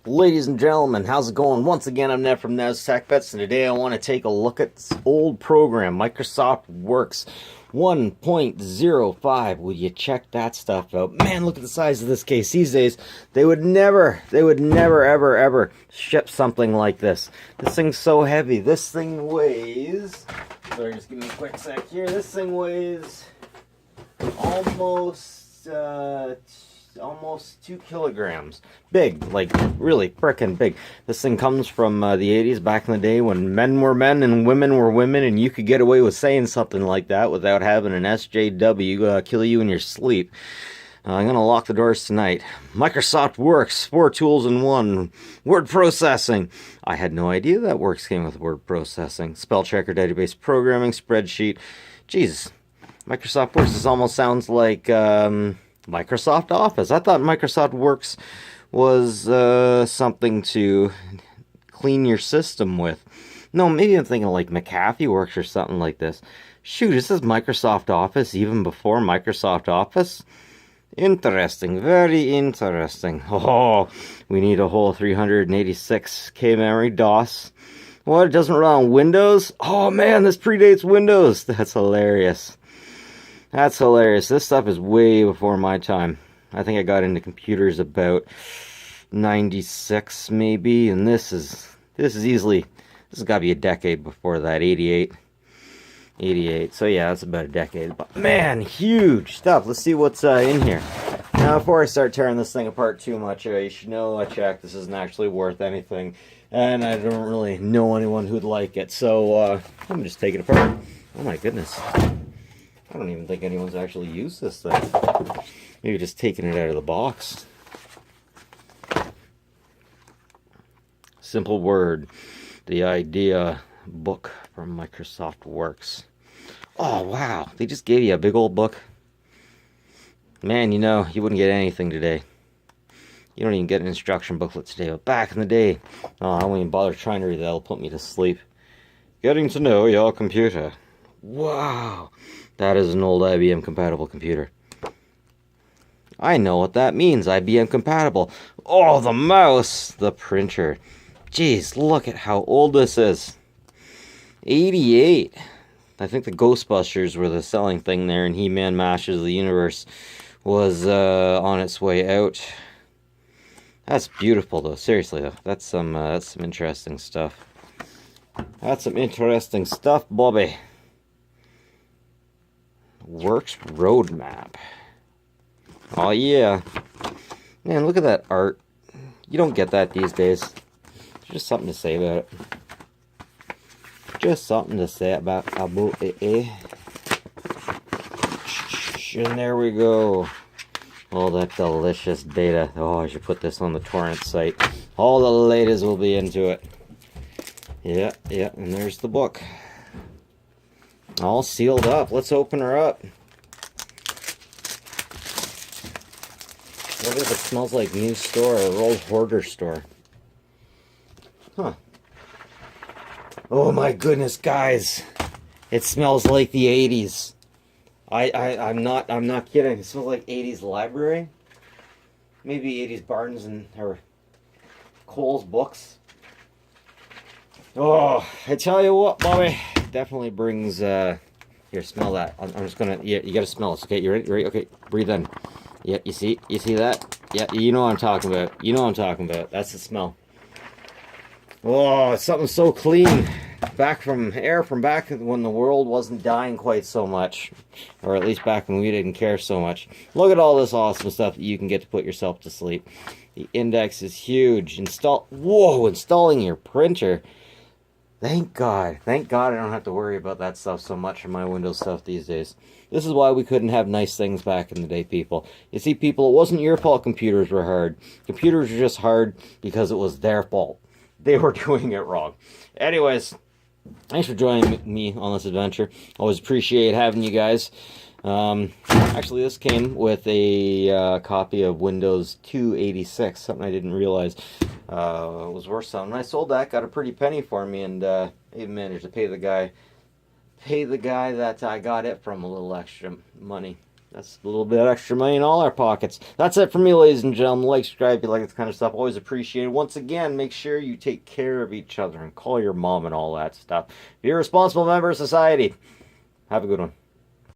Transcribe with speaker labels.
Speaker 1: Ladies and gentlemen, how's it going? Once again, I'm Ned from Ned's Tech Bets, and today I want to take a look at this old program, Microsoft Works 1.05. Would you check that stuff out? Man, look at the size of this case. These days, they would never, ever ship something like this. This thing's so heavy. This thing weighs, sorry, just give me a quick sec here. This thing weighs almost 2 kilograms. Big, like really frickin' big. This thing comes from the 80s, back in the day when men were men and women were women, and you could get away with saying something like that without having an SJW kill you in your sleep. I'm gonna lock the doors tonight. Microsoft Works, 4 tools in 1. Word processing. I had no idea that Works came with word processing. Spell checker, database programming, spreadsheet. Jesus, Microsoft Works. This almost sounds like Microsoft Office. I thought Microsoft Works was something to clean your system with. No, maybe I'm thinking like McAfee Works or something like this. Shoot, this is Microsoft Office even before Microsoft Office? Interesting, very interesting. Oh, we need a whole 386K memory DOS. What, it doesn't run on Windows? Oh man, this predates Windows. That's hilarious. That's hilarious. This stuff is way before my time. I think I got into computers about 96 maybe, and this is easily, this has got to be a decade before that. 88. So yeah, that's about a decade. But man, huge stuff. Let's see what's in here. Now, before I start tearing this thing apart too much, you should know I checked. This isn't actually worth anything, and I don't really know anyone who'd like it. So I'm just taking it apart. Oh my goodness. I don't even think anyone's actually used this thing. Maybe just taking it out of the box. Simple Word. The idea book from Microsoft Works. Oh, wow. They just gave you a big old book. Man, you know, you wouldn't get anything today. You don't even get an instruction booklet today. But back in the day, oh, I won't even bother trying to read that. It'll put me to sleep. Getting to know your computer. Wow. That is an old IBM compatible computer. I know what that means, IBM compatible. Oh, the mouse, the printer. Jeez, look at how old this is. 88. I think the Ghostbusters were the selling thing there, and He-Man Masters of the Universe was on its way out. That's beautiful, though. Seriously, though, that's some interesting stuff. That's some interesting stuff, Bobby. Works roadmap. Oh yeah. Man, look at that art. You don't get that these days. Just something to say about it. Just something to say about it. And there we go. Oh, that delicious data. Oh, I should put this on the torrent site. All the ladies will be into it. Yeah, and there's the book. All sealed up. Let's open her up. What if it smells like new store or old hoarder store? Huh. Oh my goodness, guys. It smells like the 80s. I'm not kidding. It smells like 80s library. Maybe 80s Barnes and or Kohl's books. Oh, I tell you what, Bobby. Definitely brings here, smell that. I'm just gonna, yeah, you gotta smell this. Okay, you ready? Okay, breathe in. Yeah, you see that? Yeah, you know what I'm talking about. That's the smell. Oh, it's something so clean. Back from back when the world wasn't dying quite so much, or at least back when we didn't care so much. Look at all this awesome stuff that you can get to put yourself to sleep. The index is huge. Installing your printer. Thank God I don't have to worry about that stuff so much in my Windows stuff these days. This is why we couldn't have nice things back in the day, people. You see, people, it wasn't your fault computers were hard. Computers were just hard because it was their fault. They were doing it wrong. Anyways, thanks for joining me on this adventure. Always appreciate having you guys. Actually, this came with a copy of Windows 286, something I didn't realize was worth something. I sold that, got a pretty penny for me, and even managed to pay the guy that I got it from a little extra money. That's a little bit extra money in all our pockets. That's it for me, ladies and gentlemen. Like, subscribe if you like this kind of stuff. Always appreciated. Once again, make sure you take care of each other and call your mom and all that stuff. Be a responsible member of society. Have a good one.